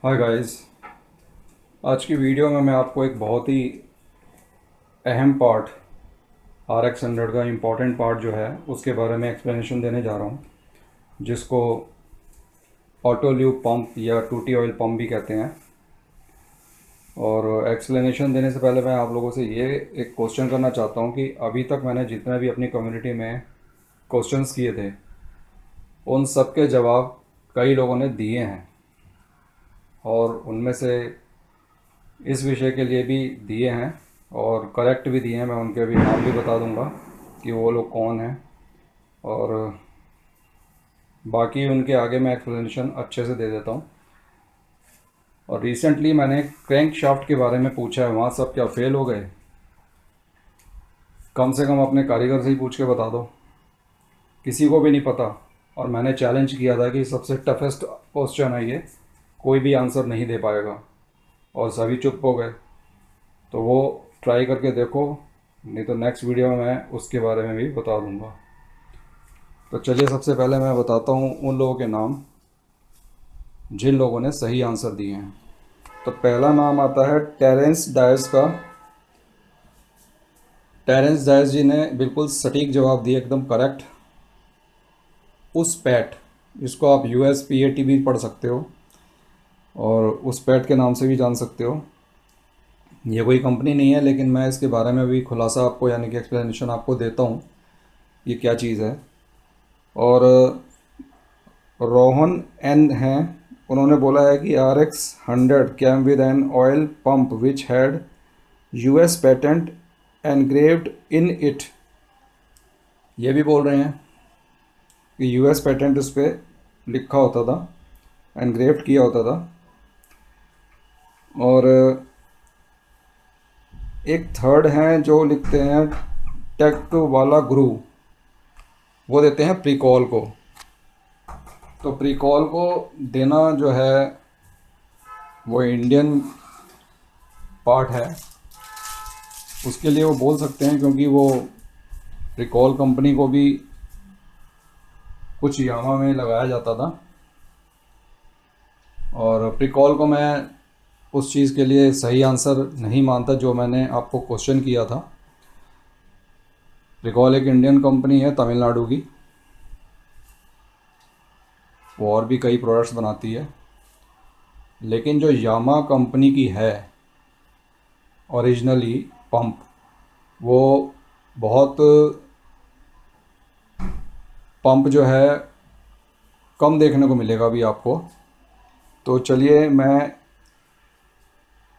Hi guys. आज की video में मैं आपको एक बहुत ही अहम पार्ट RX 100 का इम्पोर्टेंट पार्ट जो है उसके बारे में एक्सप्लेनेशन देने जा रहा हूँ, जिसको ऑटो ल्यूब पंप या टूटी ऑयल पंप भी कहते हैं। और एक्सप्लेनेशन देने से पहले मैं आप लोगों से ये एक क्वेश्चन करना चाहता हूँ कि अभी तक मैंने जितने भी अपनी कम्युनिटी में क्वेश्चंस किए थे उन सब के जवाब कई लोगों ने दिए हैं, और उनमें से इस विषय के लिए भी दिए हैं और करेक्ट भी दिए हैं। मैं उनके भी नाम भी बता दूंगा कि वो लोग कौन हैं, और बाकी उनके आगे मैं एक्सप्लेनेशन अच्छे से दे देता हूँ। और रिसेंटली मैंने क्रैंक शाफ्ट के बारे में पूछा है, वहाँ सब क्या फेल हो गए? कम से कम अपने कारीगर से ही पूछ के बता दो, किसी को भी नहीं पता। और मैंने चैलेंज किया था कि सबसे टफेस्ट क्वेश्चन है ये, कोई भी आंसर नहीं दे पाएगा, और सभी चुप हो गए। तो वो ट्राई करके देखो, नहीं तो नेक्स्ट वीडियो में मैं उसके बारे में भी बता दूंगा। तो चलिए, सबसे पहले मैं बताता हूँ उन लोगों के नाम जिन लोगों ने सही आंसर दिए हैं। तो पहला नाम आता है टेरेंस डायस का। टेरेंस डायस जी ने बिल्कुल सटीक जवाब दिए, एकदम करेक्ट। उस पैट, इसको आप USPAT भी पढ़ सकते हो और उस पैट के नाम से भी जान सकते हो। ये कोई कंपनी नहीं है, लेकिन मैं इसके बारे में भी खुलासा आपको, यानी कि एक्सप्लेनेशन आपको देता हूँ ये क्या चीज़ है। और रोहन एन हैं, उन्होंने बोला है कि RX 100 came with an oil pump which had US patent engraved in it. ये भी बोल रहे हैं कि US पेटेंट उस पर लिखा होता था, एनग्रेव्ड किया होता था। और एक थर्ड हैं जो लिखते हैं टेक वाला गुरु, वो देते हैं प्रिकॉल को। तो प्रिकॉल को देना जो है वो इंडियन पार्ट है, उसके लिए वो बोल सकते हैं, क्योंकि वो प्रिकॉल कंपनी को भी कुछ यामा में लगाया जाता था। और प्रिकॉल को मैं उस चीज़ के लिए सही आंसर नहीं मानता जो मैंने आपको क्वेश्चन किया था। प्रिकॉल एक इंडियन कंपनी है, तमिलनाडु की। वो और भी कई प्रोडक्ट्स बनाती है, लेकिन जो यामा कंपनी की है ओरिजिनली पंप, वो बहुत पंप जो है कम देखने को मिलेगा अभी आपको। तो चलिए, मैं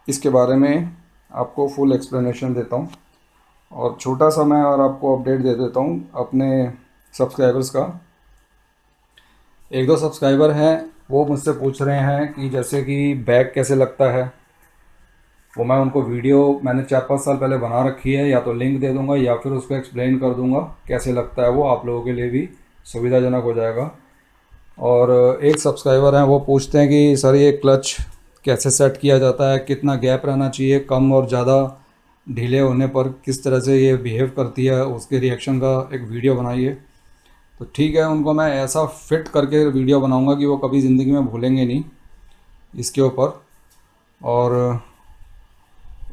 इसके बारे में आपको फुल एक्सप्लेनेशन देता हूँ, और छोटा सा मैं और आपको अपडेट दे देता हूँ अपने सब्सक्राइबर्स का। एक दो सब्सक्राइबर हैं, वो मुझसे पूछ रहे हैं कि जैसे कि बैग कैसे लगता है। वो मैं उनको वीडियो मैंने 4-5 साल पहले बना रखी है, या तो लिंक दे दूंगा या फिर उसको एक्सप्लेन कर दूंगा कैसे लगता है, वो आप लोगों के लिए भी सुविधाजनक हो जाएगा। और एक सब्सक्राइबर हैं, वो पूछते हैं कि सर ये क्लच कैसे सेट किया जाता है, कितना गैप रहना चाहिए, कम और ज़्यादा ढीले होने पर किस तरह से ये बिहेव करती है, उसके रिएक्शन का एक वीडियो बनाइए। तो ठीक है, उनको मैं ऐसा फिट करके वीडियो बनाऊंगा कि वो कभी ज़िंदगी में भूलेंगे नहीं इसके ऊपर। और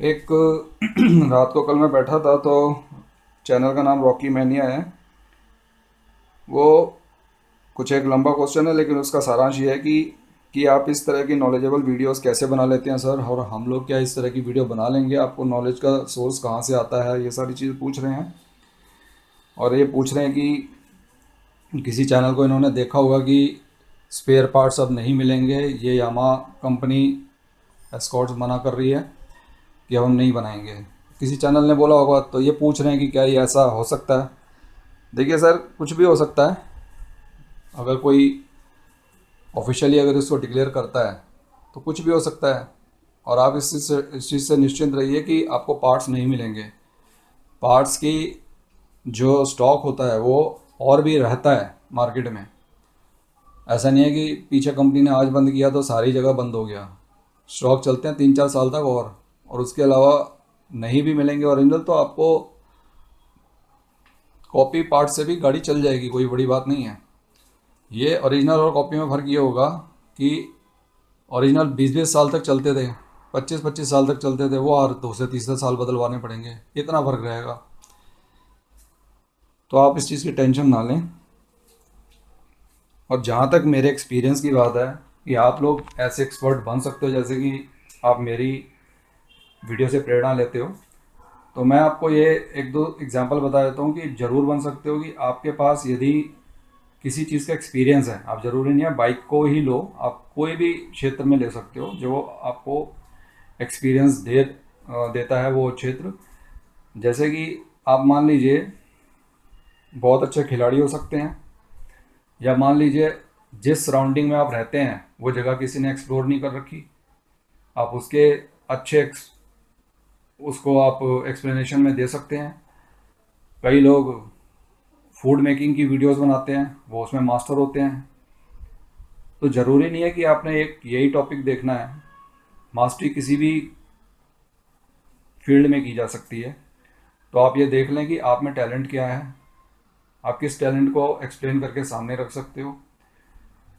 एक रात को कल मैं बैठा था, तो चैनल का नाम रॉकी मैनिया है। वो कुछ एक लंबा क्वेश्चन है, लेकिन उसका सारांश ये है कि आप इस तरह की नॉलेजेबल वीडियोस कैसे बना लेते हैं सर, और हम लोग क्या इस तरह की वीडियो बना लेंगे, आपको नॉलेज का सोर्स कहाँ से आता है, ये सारी चीज़ पूछ रहे हैं। और ये पूछ रहे हैं कि किसी चैनल को इन्होंने देखा होगा कि स्पेयर पार्ट्स अब नहीं मिलेंगे, ये यामा कंपनी एस्कॉर्ट्स मना कर रही है कि अब हम नहीं बनाएंगे। किसी चैनल ने बोला होगा, तो ये पूछ रहे हैं कि क्या ये ऐसा हो सकता है। देखिए सर, कुछ भी हो सकता है। अगर कोई ऑफिशियली अगर इसको डिक्लेयर करता है तो कुछ भी हो सकता है। और आप इस चीज़ से निश्चिंत रहिए कि आपको पार्ट्स नहीं मिलेंगे। पार्ट्स की जो स्टॉक होता है वो और भी रहता है मार्केट में। ऐसा नहीं है कि पीछे कंपनी ने आज बंद किया तो सारी जगह बंद हो गया। स्टॉक चलते हैं 3-4 साल तक, और उसके अलावा नहीं भी मिलेंगे ओरिजिनल तो आपको कॉपी पार्ट से भी गाड़ी चल जाएगी, कोई बड़ी बात नहीं है। ये ओरिजिनल और कॉपी में फ़र्क ये होगा कि ओरिजिनल 20-20 साल तक चलते थे, 25-25 साल तक चलते थे, वो और 2 से तीसरे साल बदलवाने पड़ेंगे, इतना फ़र्क रहेगा। तो आप इस चीज़ की टेंशन ना लें। और जहाँ तक मेरे एक्सपीरियंस की बात है कि आप लोग ऐसे एक्सपर्ट बन सकते हो जैसे कि आप मेरी वीडियो से प्रेरणा लेते हो, तो मैं आपको ये एक दो एग्जांपल बता देता हूँ कि ज़रूर बन सकते हो। कि आपके पास यदि किसी चीज़ का एक्सपीरियंस है, आप ज़रूरी नहीं है बाइक को ही लो, आप कोई भी क्षेत्र में ले सकते हो जो आपको एक्सपीरियंस देता है वो क्षेत्र। जैसे कि आप मान लीजिए बहुत अच्छे खिलाड़ी हो सकते हैं, या मान लीजिए जिस सराउंडिंग में आप रहते हैं वो जगह किसी ने एक्सप्लोर नहीं कर रखी, आप उसके अच्छे उसको आप एक्सप्लेनेशन में दे सकते हैं। कई लोग फूड मेकिंग की वीडियोस बनाते हैं, वो उसमें मास्टर होते हैं। तो ज़रूरी नहीं है कि आपने एक यही टॉपिक देखना है, मास्टरी किसी भी फील्ड में की जा सकती है। तो आप ये देख लें कि आप में टैलेंट क्या है, आप किस टैलेंट को एक्सप्लेन करके सामने रख सकते हो।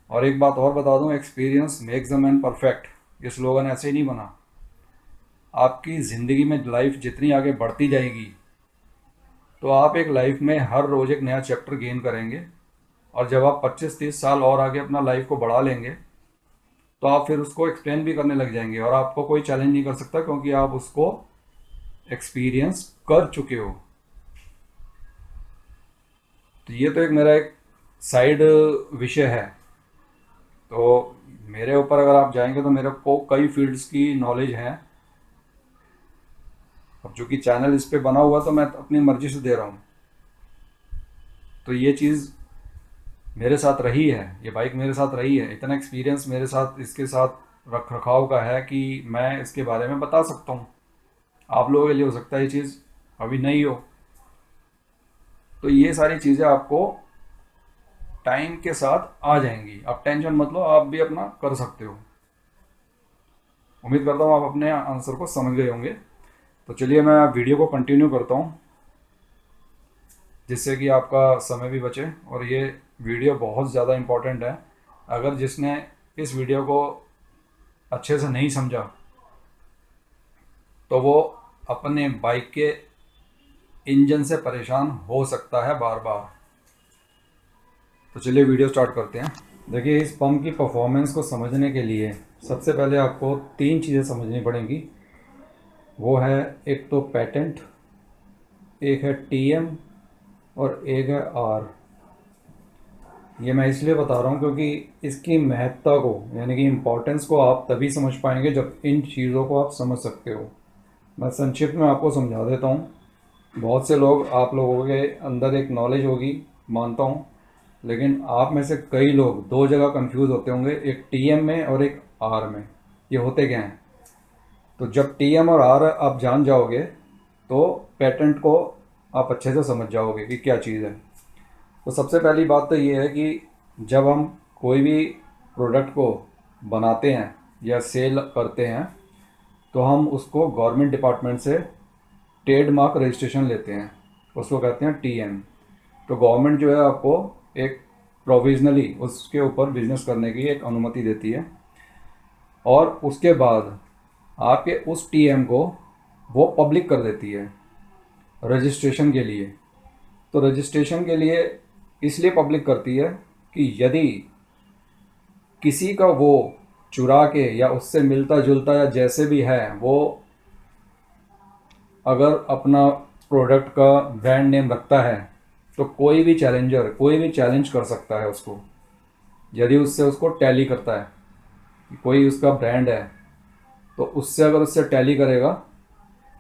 और एक बात और बता दूं, experience makes a man perfect, ये स्लोगन ऐसे ही नहीं बना। आपकी ज़िंदगी में लाइफ जितनी आगे बढ़ती जाएगी तो आप एक लाइफ में हर रोज़ एक नया चैप्टर गेन करेंगे। और जब आप 25-30 साल और आगे अपना लाइफ को बढ़ा लेंगे तो आप फिर उसको एक्सप्लेन भी करने लग जाएंगे और आपको कोई चैलेंज नहीं कर सकता, क्योंकि आप उसको एक्सपीरियंस कर चुके हो। तो ये तो एक मेरा एक साइड विषय है। तो मेरे ऊपर अगर आप जाएंगे तो मेरे को कई फील्ड्स की नॉलेज है। अब चूंकि चैनल इस पे बना हुआ तो मैं अपनी मर्जी से दे रहा हूँ। तो ये चीज़ मेरे साथ रही है, ये बाइक मेरे साथ रही है, इतना एक्सपीरियंस मेरे साथ इसके साथ रख रखाव का है कि मैं इसके बारे में बता सकता हूँ। आप लोगों के लिए हो सकता है ये चीज़ अभी नहीं हो। तो ये सारी चीज़ें आपको टाइम के साथ आ जाएंगी, आप टेंशन मत लो, आप भी अपना कर सकते हो। उम्मीद करता हूँ आप अपने आंसर को समझ गए होंगे। तो चलिए मैं वीडियो को कंटिन्यू करता हूँ जिससे कि आपका समय भी बचे। और ये वीडियो बहुत ज़्यादा इम्पोर्टेंट है। अगर जिसने इस वीडियो को अच्छे से नहीं समझा तो वो अपने बाइक के इंजन से परेशान हो सकता है बार बार। तो चलिए वीडियो स्टार्ट करते हैं। देखिए, इस पंप की परफॉर्मेंस को समझने के लिए सबसे पहले आपको 3 चीज़ें समझनी पड़ेंगी। वो है एक तो पेटेंट, एक है टीएम और एक है आर। ये मैं इसलिए बता रहा हूँ क्योंकि इसकी महत्ता को यानी कि इम्पोर्टेंस को आप तभी समझ पाएंगे जब इन चीज़ों को आप समझ सकते हो। मैं संक्षिप्त में आपको समझा देता हूँ। बहुत से लोग, आप लोगों के अंदर एक नॉलेज होगी मानता हूँ, लेकिन आप में से कई लोग 2 जगह कंफ्यूज होते होंगे, एक टीएम में और एक आर में। ये होते क्या हैं? तो जब टीएम और आर आप जान जाओगे तो पेटेंट को आप अच्छे से समझ जाओगे कि क्या चीज़ है। तो सबसे पहली बात तो ये है कि जब हम कोई भी प्रोडक्ट को बनाते हैं या सेल करते हैं तो हम उसको गवर्नमेंट डिपार्टमेंट से ट्रेडमार्क रजिस्ट्रेशन लेते हैं, उसको कहते हैं टीएम। तो गवर्नमेंट जो है आपको एक प्रोविजनली उसके ऊपर बिजनेस करने की एक अनुमति देती है। और उसके बाद आपके उस टीएम को वो पब्लिक कर देती है रजिस्ट्रेशन के लिए। तो रजिस्ट्रेशन के लिए इसलिए पब्लिक करती है कि यदि किसी का वो चुरा के या उससे मिलता जुलता या जैसे भी है वो अगर अपना प्रोडक्ट का ब्रांड नेम रखता है तो कोई भी चैलेंजर, कोई भी चैलेंज कर सकता है उसको, यदि उससे उसको टैली करता है। कोई उसका ब्रांड है तो उससे अगर उससे टैली करेगा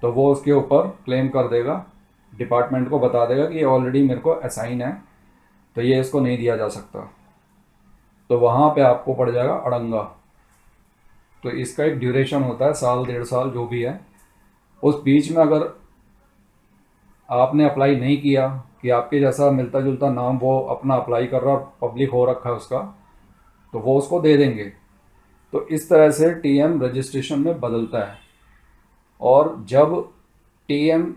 तो वो उसके ऊपर क्लेम कर देगा, डिपार्टमेंट को बता देगा कि ये ऑलरेडी मेरे को असाइन है तो ये इसको नहीं दिया जा सकता। तो वहाँ पे आपको पड़ जाएगा अड़ंगा। तो इसका एक ड्यूरेशन होता है, साल 1.5 साल जो भी है। उस बीच में अगर आपने अप्लाई नहीं किया कि आपके जैसा मिलता जुलता नाम वो अपना अप्लाई कर रहा और पब्लिक हो रखा है उसका, तो वो उसको दे देंगे। तो इस तरह से टीएम रजिस्ट्रेशन में बदलता है। और जब टीएम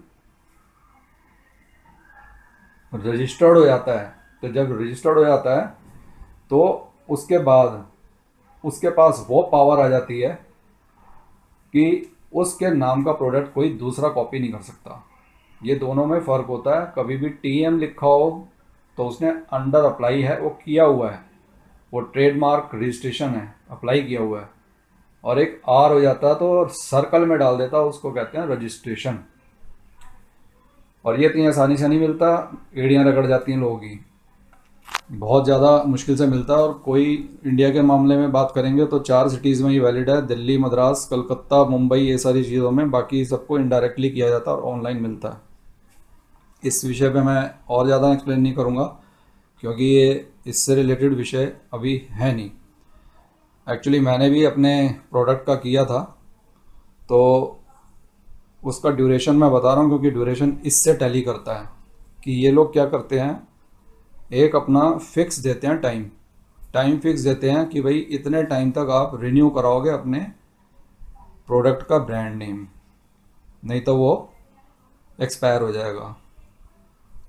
रजिस्टर्ड हो जाता है तो उसके बाद उसके पास वो पावर आ जाती है कि उसके नाम का प्रोडक्ट कोई दूसरा कॉपी नहीं कर सकता। ये दोनों में फ़र्क होता है। कभी भी टीएम लिखा हो तो उसने अंडर अप्लाई है, वो किया हुआ है, वो ट्रेडमार्क रजिस्ट्रेशन है, अप्लाई किया हुआ है। और एक आर हो जाता है तो सर्कल में डाल देता है, उसको कहते हैं रजिस्ट्रेशन। और ये इतनी आसानी से नहीं मिलता, एड़ियाँ रगड़ जाती हैं लोगों की, बहुत ज़्यादा मुश्किल से मिलता है। और कोई इंडिया के मामले में बात करेंगे तो 4 सिटीज़ में ही वैलिड है, दिल्ली, मद्रास, कलकत्ता, मुंबई, ये सारी चीज़ों में। बाकी सबको इनडायरेक्टली किया जाता है और ऑनलाइन मिलता है। इस विषय पे मैं और ज़्यादा एक्सप्लेन नहीं करूँगा क्योंकि ये इससे रिलेटेड विषय अभी है नहीं। एक्चुअली मैंने भी अपने प्रोडक्ट का किया था, तो उसका ड्यूरेशन मैं बता रहा हूँ क्योंकि ड्यूरेशन इससे टैली करता है कि ये लोग क्या करते हैं, एक अपना फिक्स देते हैं टाइम फिक्स देते हैं कि भाई इतने टाइम तक आप रिन्यू कराओगे अपने प्रोडक्ट का ब्रांड नेम, नहीं तो वो एक्सपायर हो जाएगा।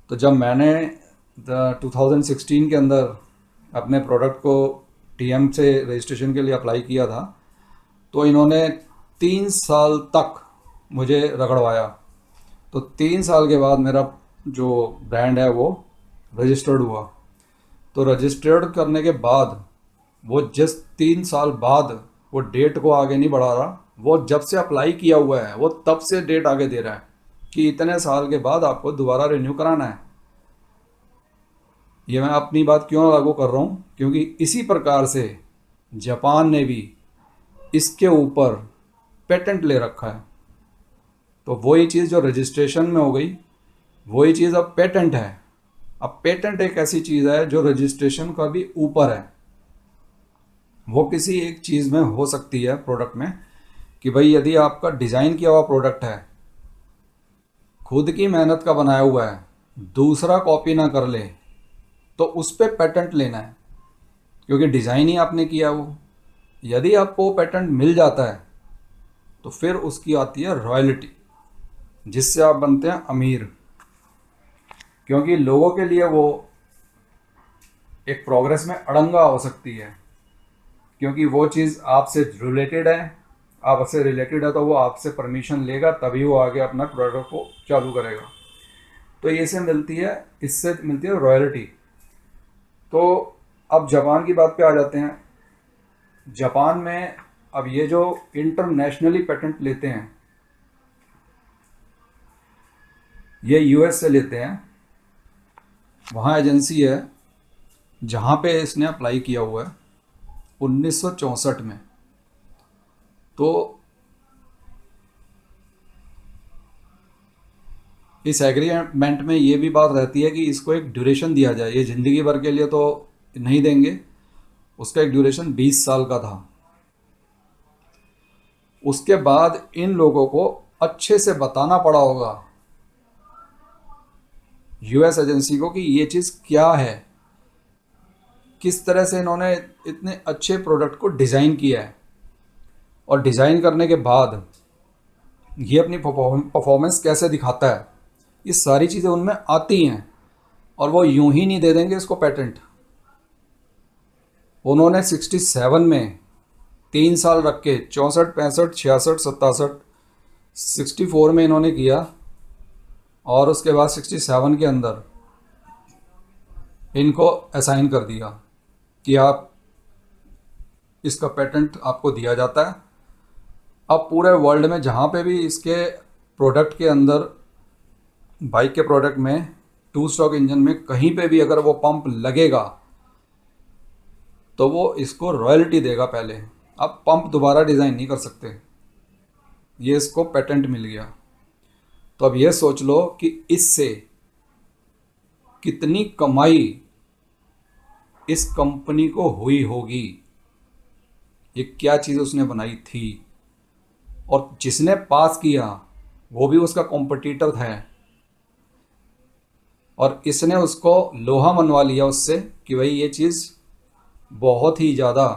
तो जब मैंने 2016 के अंदर अपने प्रोडक्ट को टीएम से रजिस्ट्रेशन के लिए अप्लाई किया था, तो इन्होंने 3 साल तक मुझे रगड़वाया। तो 3 साल के बाद मेरा जो ब्रांड है वो रजिस्टर्ड हुआ। तो रजिस्टर्ड करने के बाद वो जिस 3 साल बाद वो डेट को आगे नहीं बढ़ा रहा, वो जब से अप्लाई किया हुआ है वो तब से डेट आगे दे रहा है कि इतने साल के बाद आपको दोबारा रिन्यू कराना है। ये मैं अपनी बात क्यों लागू कर रहा हूँ, क्योंकि इसी प्रकार से जापान ने भी इसके ऊपर पेटेंट ले रखा है। तो वही चीज़ जो रजिस्ट्रेशन में हो गई, वही चीज़ अब पेटेंट है। अब पेटेंट एक ऐसी चीज़ है जो रजिस्ट्रेशन का भी ऊपर है। वो किसी एक चीज़ में हो सकती है प्रोडक्ट में कि भाई यदि आपका डिज़ाइन किया हुआ प्रोडक्ट है, खुद की मेहनत का बनाया हुआ है, दूसरा कॉपी ना कर ले, तो उस पर पेटेंट लेना है क्योंकि डिज़ाइन ही आपने किया वो। यदि आपको पेटेंट मिल जाता है तो फिर उसकी आती है रॉयल्टी, जिससे आप बनते हैं अमीर। क्योंकि लोगों के लिए वो एक प्रोग्रेस में अड़ंगा हो सकती है, क्योंकि वो चीज़ आपसे रिलेटेड है, आपसे रिलेटेड है तो वो आपसे परमिशन लेगा तभी वो आगे अपना प्रोडक्ट को चालू करेगा। तो ये से मिलती है, इससे मिलती है रॉयल्टी। तो अब जापान की बात पे आ जाते हैं। जापान में अब ये जो इंटरनेशनली पेटेंट लेते हैं ये यूएस से लेते हैं। वहाँ एजेंसी है जहाँ पे इसने अप्लाई किया हुआ है 1964 में। तो इस एग्रीमेंट में ये भी बात रहती है कि इसको एक ड्यूरेशन दिया जाए, ये ज़िंदगी भर के लिए तो नहीं देंगे, उसका एक ड्यूरेशन 20 साल का था। उसके बाद इन लोगों को अच्छे से बताना पड़ा होगा यूएस एजेंसी को कि ये चीज़ क्या है, किस तरह से इन्होंने इतने अच्छे प्रोडक्ट को डिज़ाइन किया है, और डिज़ाइन करने के बाद ये अपनी परफॉर्मेंस कैसे दिखाता है। ये सारी चीज़ें उनमें आती हैं और वो यूं ही नहीं दे देंगे इसको पेटेंट। उन्होंने 67 में 3 साल रख के 64, 65, 66, 67, 64 में इन्होंने किया और उसके बाद 67 के अंदर इनको असाइन कर दिया कि आप इसका पेटेंट आपको दिया जाता है। अब पूरे वर्ल्ड में जहाँ पे भी इसके प्रोडक्ट के अंदर, बाइक के प्रोडक्ट में, 2 स्ट्रोक इंजन में कहीं पे भी अगर वो पंप लगेगा तो वो इसको रॉयल्टी देगा पहले। अब पंप दोबारा डिज़ाइन नहीं कर सकते, ये इसको पेटेंट मिल गया। तो अब ये सोच लो कि इससे कितनी कमाई इस कंपनी को हुई होगी, ये क्या चीज़ उसने बनाई थी। और जिसने पास किया वो भी उसका कॉम्पिटिटर है, और इसने उसको लोहा मनवा लिया उससे कि भाई ये चीज़ बहुत ही ज़्यादा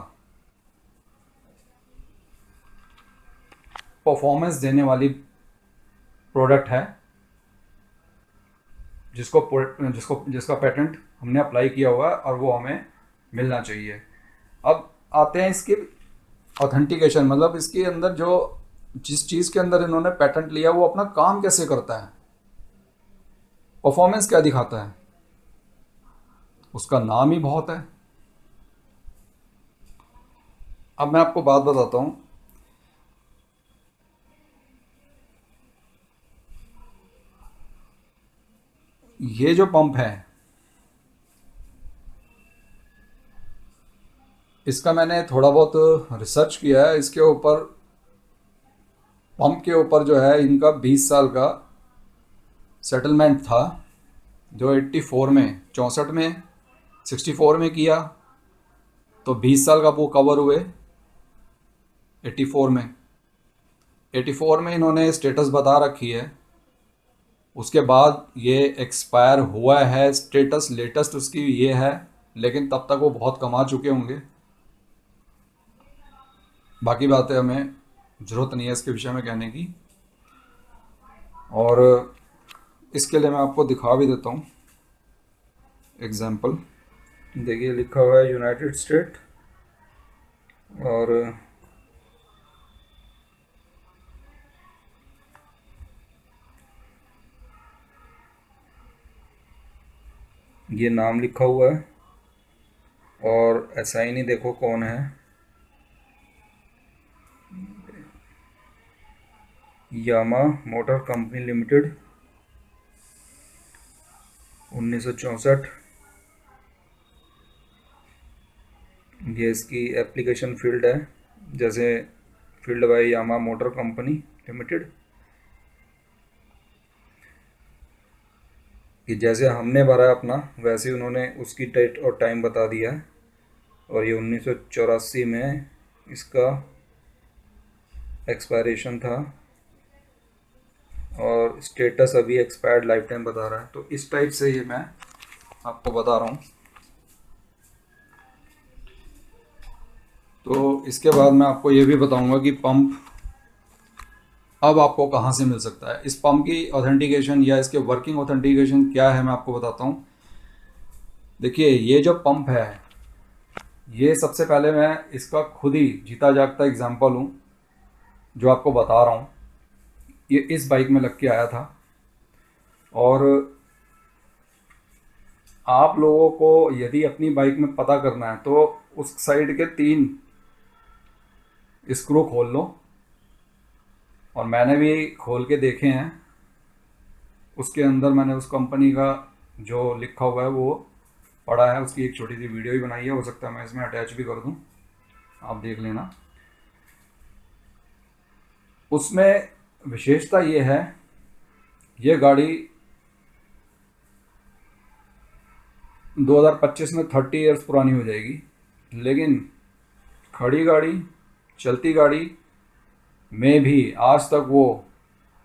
परफॉर्मेंस देने वाली प्रोडक्ट है, जिसका पेटेंट हमने अप्लाई किया हुआ है और वो हमें मिलना चाहिए। अब आते हैं इसकी ऑथेंटिकेशन, मतलब इसके अंदर जो जिस चीज़ के अंदर इन्होंने पेटेंट लिया वो अपना काम कैसे करता है, परफॉर्मेंस क्या दिखाता है, उसका नाम ही बहुत है। अब मैं आपको बात बताता हूँ, ये जो पंप है इसका मैंने थोड़ा बहुत रिसर्च किया है। इसके ऊपर, पंप के ऊपर जो है इनका 20 साल का सेटलमेंट था, जो 84 में, 64 में, 64 में किया, तो 20 साल का वो कवर हुए 84 में। 84 में इन्होंने स्टेटस बता रखी है, उसके बाद ये एक्सपायर हुआ है स्टेटस, लेटेस्ट उसकी ये है, लेकिन तब तक वो बहुत कमा चुके होंगे। बाकी बातें हमें ज़रूरत नहीं है इसके विषय में कहने की, और इसके लिए मैं आपको दिखा भी देता हूँ एग्जाम्पल। देखिए लिखा हुआ है यूनाइटेड स्टेट, और ये नाम लिखा हुआ है, और ऐसा ही नहीं, देखो कौन है, यामा मोटर कंपनी लिमिटेड, 1964। ये इसकी एप्लीकेशन फील्ड है, जैसे field bye Yamaha motor company limited, कि जैसे हमने भरा अपना वैसे उन्होंने उसकी डेट और टाइम बता दिया है, और ये 1984 में इसका एक्सपायरेशन था, और स्टेटस अभी एक्सपायर्ड लाइफ टाइम बता रहा है। तो इस टाइप से ये मैं आपको बता रहा हूँ। तो इसके बाद मैं आपको ये भी बताऊंगा कि पंप अब आपको कहाँ से मिल सकता है। इस पंप की ऑथेंटिकेशन या इसके वर्किंग ऑथेंटिकेशन क्या है मैं आपको बताता हूँ। देखिए ये जो पंप है, ये सबसे पहले मैं इसका खुद ही जीता जागता एग्जांपल हूँ जो आपको बता रहा हूँ। ये इस बाइक में लग के आया था, और आप लोगों को यदि अपनी बाइक में पता करना है तो उस साइड के 3 स्क्रू खोल लो, और मैंने भी खोल के देखे हैं। उसके अंदर मैंने उस कंपनी का जो लिखा हुआ है वो पढ़ा है, उसकी एक छोटी सी वीडियो भी बनाई है, हो सकता है मैं इसमें अटैच भी कर दूं, आप देख लेना। उसमें विशेषता ये है, ये गाड़ी 2025 में 30 इयर्स पुरानी हो जाएगी, लेकिन खड़ी गाड़ी, चलती गाड़ी में भी आज तक वो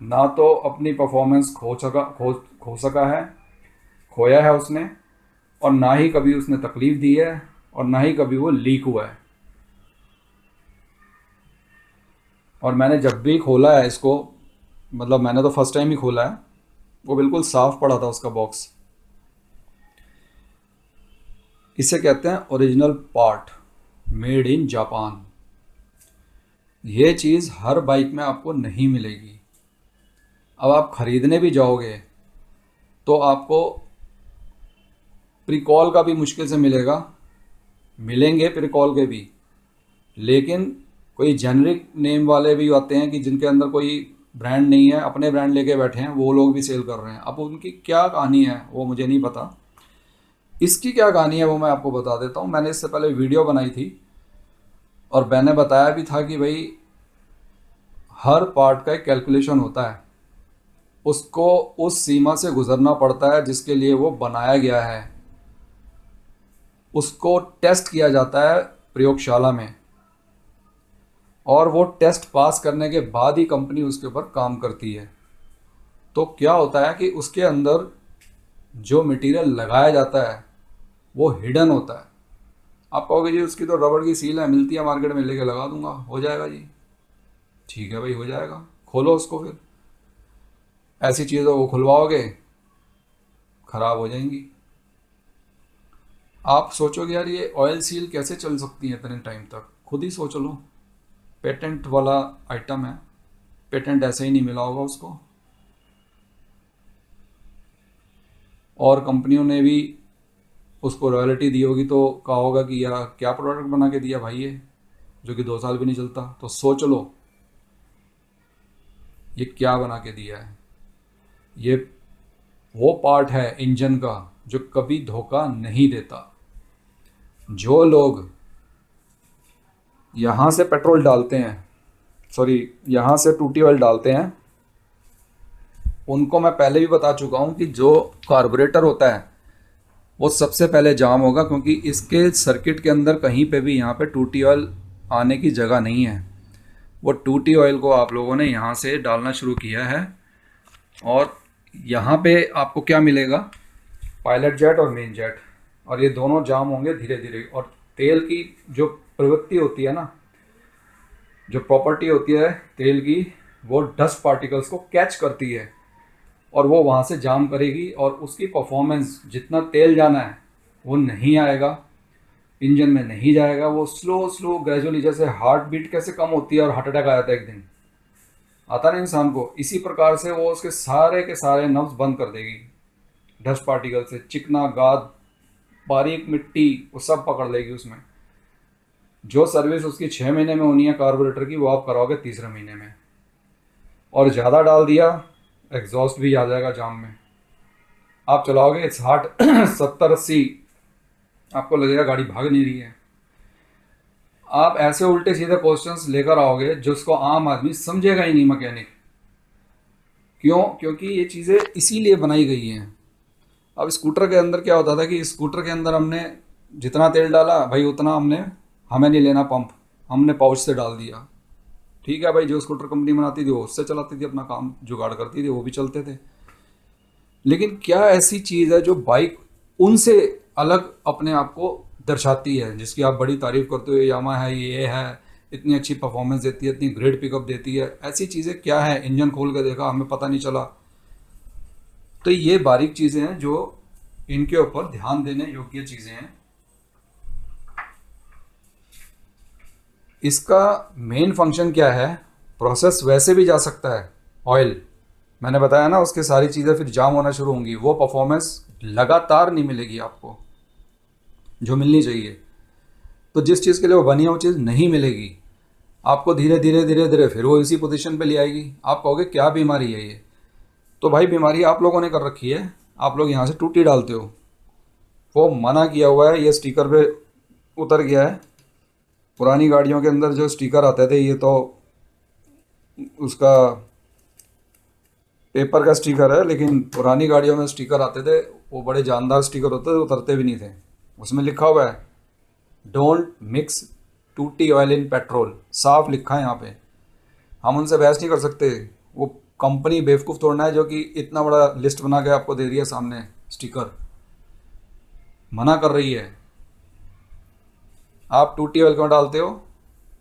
ना तो अपनी परफॉर्मेंस खो सका है, खोया है उसने, और ना ही कभी उसने तकलीफ दी है, और ना ही कभी वो लीक हुआ है। और मैंने जब भी खोला है इसको, मतलब मैंने तो फर्स्ट टाइम ही खोला है, वो बिल्कुल साफ पड़ा था उसका बॉक्स। इसे कहते हैं original part, made in Japan. ये चीज़ हर बाइक में आपको नहीं मिलेगी। अब आप ख़रीदने भी जाओगे तो आपको प्रिकॉल का भी मुश्किल से मिलेगा, मिलेंगे प्रिकॉल के भी, लेकिन कोई जेनरिक नेम वाले भी आते हैं कि जिनके अंदर कोई ब्रांड नहीं है, अपने ब्रांड लेके बैठे हैं, वो लोग भी सेल कर रहे हैं। अब उनकी क्या कहानी है वो मुझे नहीं पता। इसकी क्या कहानी है वो मैं आपको बता देता हूँ। मैंने इससे पहले वीडियो बनाई थी और मैंने बताया भी था कि भाई हर पार्ट का एक कैलकुलेशन होता है, उसको उस सीमा से गुजरना पड़ता है जिसके लिए वो बनाया गया है, उसको टेस्ट किया जाता है प्रयोगशाला में, और वो टेस्ट पास करने के बाद ही कंपनी उसके ऊपर काम करती है। तो क्या होता है कि उसके अंदर जो मटेरियल लगाया जाता है वो हिडन होता है। आप कहोगे जी उसकी तो रबड़ की सील है, मिलती है मार्केट में, लेके लगा दूंगा, हो जाएगा जी। ठीक है भाई, हो जाएगा, खोलो उसको। फिर ऐसी चीज़ों को खुलवाओगे ख़राब हो जाएंगी। आप सोचोगे यार ये ऑयल सील कैसे चल सकती है इतने टाइम तक, खुद ही सोच लो। पेटेंट वाला आइटम है, पेटेंट ऐसे ही नहीं मिला होगा उसको, और कंपनियों ने भी उसको रॉयल्टी दी होगी तो कहा होगा कि यार क्या प्रोडक्ट बना के दिया भाई ये, जो कि 2 साल भी नहीं चलता। तो सोच लो ये क्या बना के दिया है। ये वो पार्ट है इंजन का जो कभी धोखा नहीं देता। जो लोग यहाँ से पेट्रोल डालते हैं, सॉरी यहाँ से टूटी ऑयल डालते हैं, उनको मैं पहले भी बता चुका हूँ कि जो कार्बोरेटर होता है वो सबसे पहले जाम होगा, क्योंकि इसके सर्किट के अंदर कहीं पे भी यहाँ पे टूटी ऑयल आने की जगह नहीं है। वो टूटी ऑयल को आप लोगों ने यहाँ से डालना शुरू किया है, और यहाँ पे आपको क्या मिलेगा, पायलट जेट और मेन जेट, और ये दोनों जाम होंगे धीरे धीरे। और तेल की जो प्रवृत्ति होती है ना, जो प्रॉपर्टी होती है तेल की, वो डस्ट पार्टिकल्स को कैच करती है और वो वहाँ से जाम करेगी, और उसकी परफॉर्मेंस जितना तेल जाना है वो नहीं आएगा, इंजन में नहीं जाएगा। वो स्लो स्लो ग्रेजुअली, जैसे हार्ट बीट कैसे कम होती है और हार्ट अटैक आ जाता है एक दिन, आता ना इंसान को, इसी प्रकार से वो उसके सारे के सारे नर्व्स बंद कर देगी। डस्ट पार्टिकल से चिकना गाद, बारीक मिट्टी, वो सब पकड़ लेगी उसमें। जो सर्विस उसकी 6 महीने में होनी है कार्बोरेटर की, वो आप कराओगे तीसरे महीने में। और ज़्यादा डाल दिया, एग्जॉस्ट भी आ जाएगा जाम में, आप चलाओगे 60 70 80, आपको लगेगा गाड़ी भाग नहीं रही है। आप ऐसे उल्टे सीधे क्वेश्चंस लेकर आओगे जिसको आम आदमी समझेगा ही नहीं मैकेनिक। क्यों? क्योंकि ये चीज़ें इसीलिए बनाई गई हैं। अब स्कूटर के अंदर क्या होता था कि स्कूटर के अंदर हमने जितना तेल डाला भाई उतना हमें नहीं लेना पंप, हमने पाउच से डाल दिया। ठीक है भाई, जो स्कूटर कंपनी बनाती थी वो उससे चलाती थी, अपना काम जुगाड़ करती थी, वो भी चलते थे। लेकिन क्या ऐसी चीज़ है जो बाइक उनसे अलग अपने आप को दर्शाती है, जिसकी आप बड़ी तारीफ करते हो, यामा है, ये है, इतनी अच्छी परफॉर्मेंस देती है, इतनी ग्रेट पिकअप देती है, ऐसी चीज़ें क्या है? इंजन खोल के देखा, हमें पता नहीं चला। तो ये बारीक चीज़ें हैं जो इनके ऊपर ध्यान देने योग्य चीज़ें हैं। इसका मेन फंक्शन क्या है? प्रोसेस वैसे भी जा सकता है ऑयल, मैंने बताया ना, उसके सारी चीज़ें फिर जाम होना शुरू होंगी, वो परफॉर्मेंस लगातार नहीं मिलेगी आपको जो मिलनी चाहिए। तो जिस चीज़ के लिए वो बनी है वो चीज़ नहीं मिलेगी आपको, धीरे धीरे धीरे धीरे फिर वो इसी पोजीशन पे ले आएगी। आप कहोगे क्या बीमारी है ये? तो भाई बीमारी आप लोगों ने कर रखी है, आप लोग यहाँ से टूटी डालते हो, वो मना किया हुआ है, ये स्टिकर पे उतर गया है। पुरानी गाड़ियों के अंदर जो स्टिकर आते थे, ये तो उसका पेपर का स्टिकर है, लेकिन पुरानी गाड़ियों में स्टिकर आते थे, वो बड़े जानदार स्टिकर होते थे, उतरते भी नहीं थे। उसमें लिखा हुआ है डोंट मिक्स टूटी ऑयल इन पेट्रोल, साफ लिखा है यहाँ पे। हम उनसे बहस नहीं कर सकते, वो कंपनी बेवकूफ़ तोड़ना है जो कि इतना बड़ा लिस्ट बना के आपको दे रही है सामने, स्टिकर मना कर रही है। आप टूटी ऑयल क्यों डालते हो?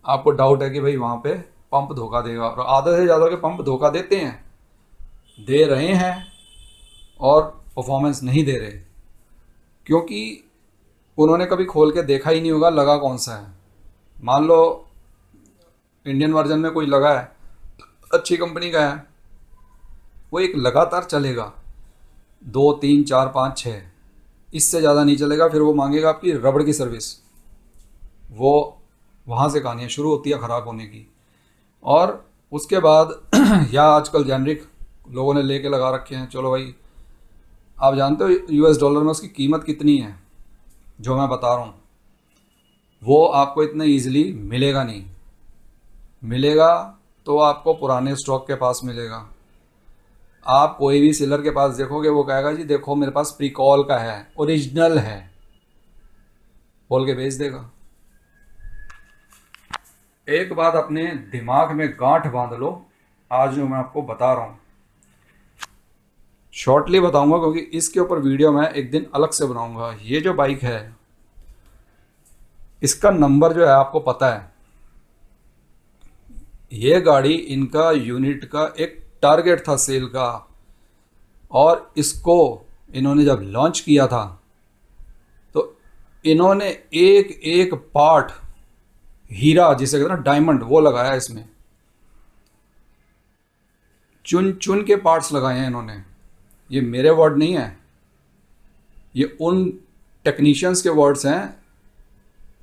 आपको डाउट है कि भाई वहाँ पे पंप धोखा देगा, और आधे से ज़्यादा के पंप धोखा देते हैं, दे रहे हैं, और परफॉर्मेंस नहीं दे रहे, क्योंकि उन्होंने कभी खोल के देखा ही नहीं होगा लगा कौन सा है। मान लो इंडियन वर्जन में कोई लगा है, अच्छी कंपनी का है, वो एक लगातार चलेगा, 2 3 4 5 6, इससे ज़्यादा नहीं चलेगा। फिर वो मांगेगा आपकी रबड़ की सर्विस, वो वहाँ से कहानियाँ शुरू होती है ख़राब होने की। और उसके बाद या आजकल जेनरिक लोगों ने लेके लगा रखे हैं, चलो भाई, आप जानते हो US डॉलर में उसकी कीमत कितनी है? जो मैं बता रहा हूँ वो आपको इतने ईजिली मिलेगा नहीं, मिलेगा तो आपको पुराने स्टॉक के पास मिलेगा। आप कोई भी सेलर के पास देखोगे, वो कहेगा जी देखो मेरे पास प्रीकॉल का है, ओरिजिनल है, बोल के बेच देगा। एक बात अपने दिमाग में गांठ बांध लो, आज जो मैं आपको बता रहा हूँ शॉर्टली बताऊंगा, क्योंकि इसके ऊपर वीडियो मैं एक दिन अलग से बनाऊंगा। ये जो बाइक है, इसका नंबर जो है आपको पता है, ये गाड़ी इनका यूनिट का एक टारगेट था सेल का, और इसको इन्होंने जब लॉन्च किया था तो इन्होंने एक एक पार्ट हीरा जिसे कहते हैं ना डायमंड, वो लगाया इसमें। चुन चुन के पार्ट्स लगाए हैं इन्होंने। ये मेरे वर्ड नहीं है, ये उन टेक्नीशियंस के वर्ड्स हैं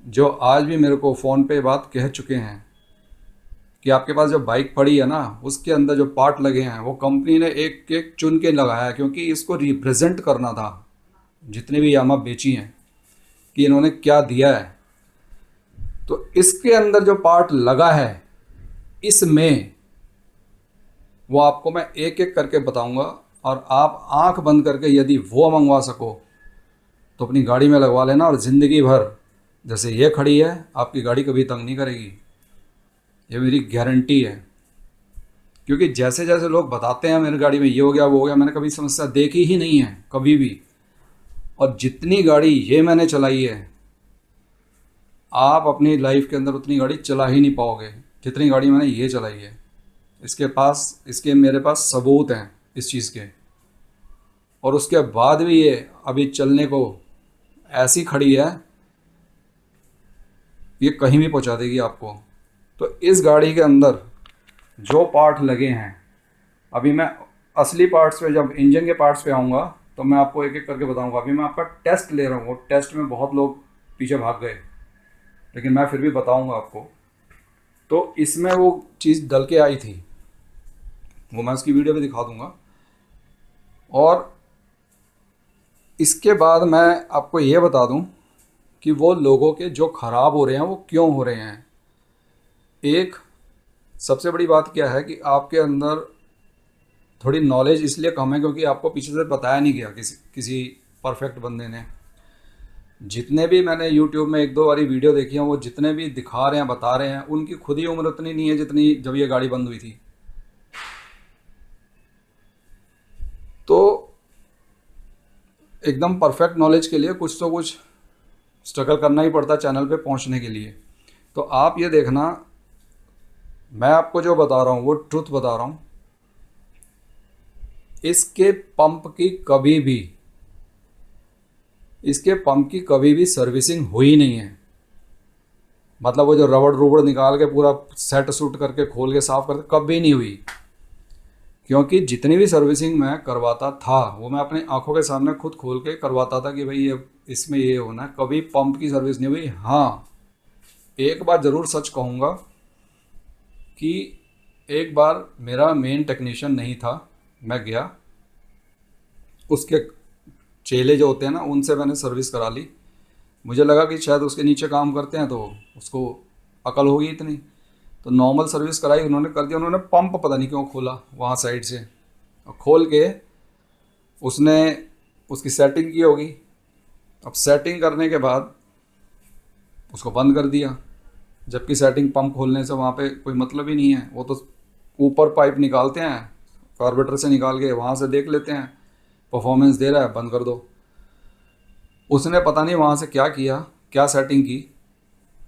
जो आज भी मेरे को फ़ोन पे बात कह चुके हैं कि आपके पास जो बाइक पड़ी है ना, उसके अंदर जो पार्ट लगे हैं वो कंपनी ने एक एक चुन के लगाया है, क्योंकि इसको रिप्रेजेंट करना था जितने भी यामा बेची हैं कि इन्होंने क्या दिया है। तो इसके अंदर जो पार्ट लगा है इसमें, वो आपको मैं एक एक करके बताऊंगा, और आप आंख बंद करके यदि वो मंगवा सको तो अपनी गाड़ी में लगवा लेना, और ज़िंदगी भर जैसे ये खड़ी है आपकी गाड़ी कभी तंग नहीं करेगी, ये मेरी गारंटी है। क्योंकि जैसे जैसे लोग बताते हैं मेरी गाड़ी में ये हो गया वो हो गया, मैंने कभी समस्या देखी ही नहीं है कभी भी। और जितनी गाड़ी ये मैंने चलाई है, आप अपनी लाइफ के अंदर उतनी गाड़ी चला ही नहीं पाओगे जितनी गाड़ी मैंने ये चलाई है। इसके मेरे पास सबूत हैं इस चीज़ के, और उसके बाद भी ये अभी चलने को ऐसी खड़ी है, ये कहीं भी पहुंचा देगी आपको। तो इस गाड़ी के अंदर जो पार्ट लगे हैं, अभी मैं असली पार्ट्स पे, जब इंजन के पार्ट्स पे आऊँगा तो मैं आपको एक एक करके बताऊँगा। अभी मैं आपका टेस्ट ले रहा हूँ, वो टेस्ट में बहुत लोग पीछे भाग गए, लेकिन मैं फिर भी बताऊँगा आपको। तो इसमें वो चीज़ डल के आई थी, वो मैं उसकी वीडियो भी दिखा दूँगा। और इसके बाद मैं आपको ये बता दूँ कि वो लोगों के जो ख़राब हो रहे हैं वो क्यों हो रहे हैं। एक सबसे बड़ी बात क्या है कि आपके अंदर थोड़ी नॉलेज इसलिए कम है क्योंकि आपको पीछे से बताया नहीं गया किसी परफेक्ट बंदे ने। जितने भी मैंने यूट्यूब में एक दो बारी वीडियो देखी हैं, वो जितने भी दिखा रहे हैं बता रहे हैं, उनकी खुद ही उम्र उतनी नहीं है जितनी जब ये गाड़ी बंद हुई थी। तो एकदम परफेक्ट नॉलेज के लिए कुछ तो कुछ स्ट्रगल करना ही पड़ता है चैनल पे पहुंचने के लिए। तो आप ये देखना, मैं आपको जो बता रहा हूँ वो ट्रुथ बता रहा हूँ। इसके पंप की कभी भी इसके पंप की कभी भी सर्विसिंग हुई नहीं है। मतलब वो जो रबड़ रुबड़ निकाल के पूरा सेट सूट करके खोल के साफ करके कभी नहीं हुई, क्योंकि जितनी भी सर्विसिंग मैं करवाता था वो मैं अपनी आंखों के सामने खुद खोल के करवाता था कि भाई ये इसमें ये होना है। कभी पंप की सर्विस नहीं हुई। हाँ, एक बात ज़रूर सच कहूँगा कि एक बार मेरा मेन टेक्नीशियन नहीं था, मैं गया, उसके चेले जो होते हैं ना उनसे मैंने सर्विस करा ली। मुझे लगा कि शायद उसके नीचे काम करते हैं तो उसको अकल होगी इतनी, तो नॉर्मल सर्विस कराई, उन्होंने कर दिया। उन्होंने पंप पता नहीं क्यों खोला वहाँ साइड से, और खोल के उसने उसकी सेटिंग की होगी। अब सेटिंग करने के बाद उसको बंद कर दिया, जबकि सेटिंग पंप खोलने से वहाँ पे कोई मतलब ही नहीं है। वो तो ऊपर पाइप निकालते हैं, कार्बोरेटर से निकाल के वहाँ से देख लेते हैं परफॉर्मेंस दे रहा है, बंद कर दो। उसने पता नहीं वहाँ से क्या किया, क्या सेटिंग की,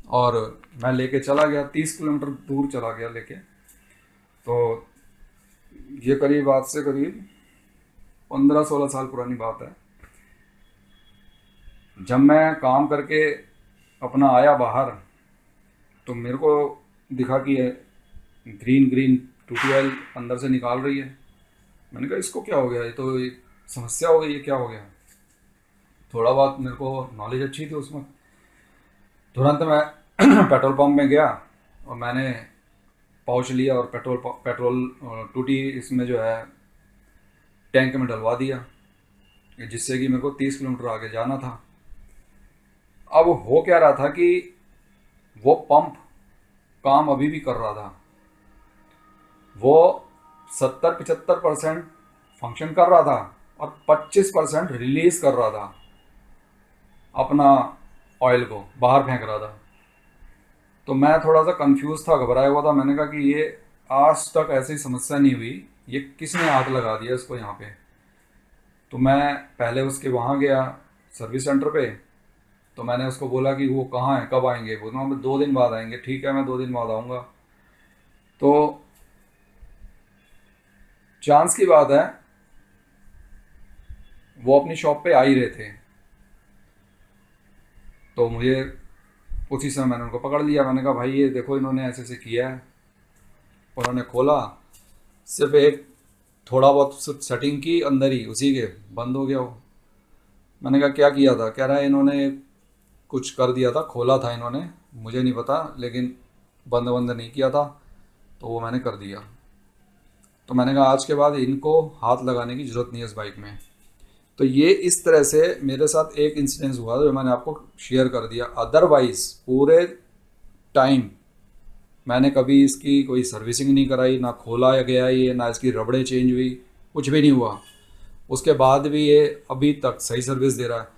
और मैं लेके चला गया, 30 किलोमीटर दूर चला गया लेके। तो ये करीब आज से करीब 15-16 साल पुरानी बात है। जब मैं काम करके अपना आया बाहर तो मेरे को दिखा कि ग्रीन ग्रीन टूटी ऑयल अंदर से निकाल रही है। मैंने कहा इसको क्या हो गया, ये तो एक समस्या हो गई, ये क्या हो गया। थोड़ा बहुत मेरे को नॉलेज अच्छी थी उसमें। तुरंत मैं पेट्रोल पंप में गया और मैंने पाउच लिया और पेट्रोल टूटी इसमें जो है टैंक में डलवा दिया, जिससे कि मेरे को 30 किलोमीटर आगे जाना था। अब हो क्या रहा था कि वो पंप काम अभी भी कर रहा था, वो 70-75% फंक्शन कर रहा था और 25% रिलीज कर रहा था, अपना ऑयल को बाहर फेंक रहा था। तो मैं थोड़ा सा कंफ्यूज था, घबराया हुआ था। मैंने कहा कि ये आज तक ऐसी समस्या नहीं हुई, ये किसने हाथ लगा दिया इसको यहाँ पे। तो मैं पहले उसके वहाँ गया सर्विस सेंटर पे, तो मैंने उसको बोला कि वो कहाँ है, कब आएंगे। बोला हम 2 दिन बाद आएंगे। ठीक है, मैं 2 दिन बाद आऊँगा। तो चांस की बात है वो अपनी शॉप पे आ ही रहे थे। तो मुझे उसी समय मैंने उनको पकड़ लिया। मैंने कहा भाई ये देखो इन्होंने ऐसे ऐसे किया है। उन्होंने खोला, सिर्फ एक थोड़ा बहुत सेटिंग की अंदर ही, उसी के बंद हो गया वो। मैंने कहा क्या किया था? कह रहा है इन्होंने कुछ कर दिया था, खोला था इन्होंने, मुझे नहीं पता, लेकिन बंद बंद नहीं किया था, तो वो मैंने कर दिया। तो मैंने कहा आज के बाद इनको हाथ लगाने की ज़रूरत नहीं है इस बाइक में। तो ये इस तरह से मेरे साथ एक इंसिडेंस हुआ जो मैंने आपको शेयर कर दिया। अदरवाइज पूरे टाइम मैंने कभी इसकी कोई सर्विसिंग नहीं कराई, ना खोला गया ये, ना इसकी रबड़ें चेंज हुई, कुछ भी नहीं हुआ। उसके बाद भी ये अभी तक सही सर्विस दे रहा है।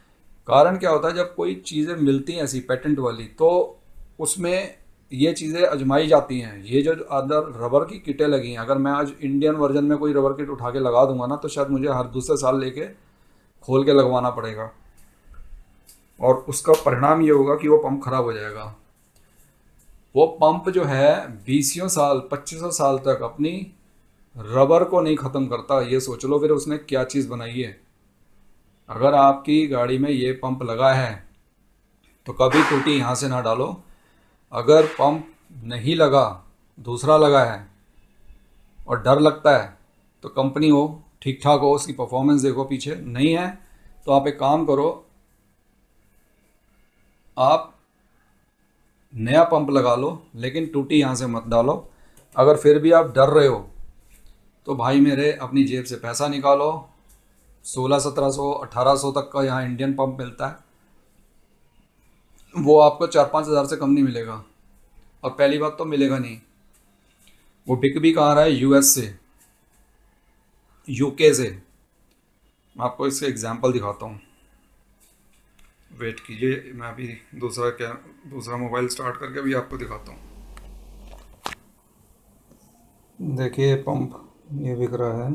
कारण क्या होता है, जब कोई चीज़ें मिलती हैं ऐसी पेटेंट वाली, तो उसमें ये चीज़ें आजमाई जाती हैं। ये जो अदर रबर की किटें लगी हैं, अगर मैं आज इंडियन वर्जन में कोई रबर किट उठा के लगा दूंगा ना, तो शायद मुझे हर दूसरे साल लेके खोल के लगवाना पड़ेगा, और उसका परिणाम ये होगा कि वो पंप खराब हो जाएगा। वो पंप जो है 20 साल 25 साल तक अपनी रबर को नहीं ख़त्म करता। ये सोच लो फिर उसने क्या चीज़ बनाई है। अगर आपकी गाड़ी में ये पंप लगा है तो कभी टूटी यहाँ से ना डालो। अगर पंप नहीं लगा, दूसरा लगा है और डर लगता है, तो कंपनी हो, ठीक ठाक हो, उसकी परफॉर्मेंस देखो पीछे, नहीं है तो आप एक काम करो, आप नया पंप लगा लो, लेकिन टूटी यहाँ से मत डालो। अगर फिर भी आप डर रहे हो तो भाई मेरे अपनी जेब से पैसा निकालो। 1600 1700 1800 तक का यहाँ इंडियन पंप मिलता है, वो आपको 4-5 हज़ार से कम नहीं मिलेगा। और पहली बात तो मिलेगा नहीं, वो बिक भी कहाँ रहा है, यूएस से, यूके से। मैं आपको इसका एग्जांपल दिखाता हूँ, वेट कीजिए, मैं अभी दूसरा मोबाइल स्टार्ट करके भी आपको दिखाता हूँ। देखिए पंप ये बिक रहा है,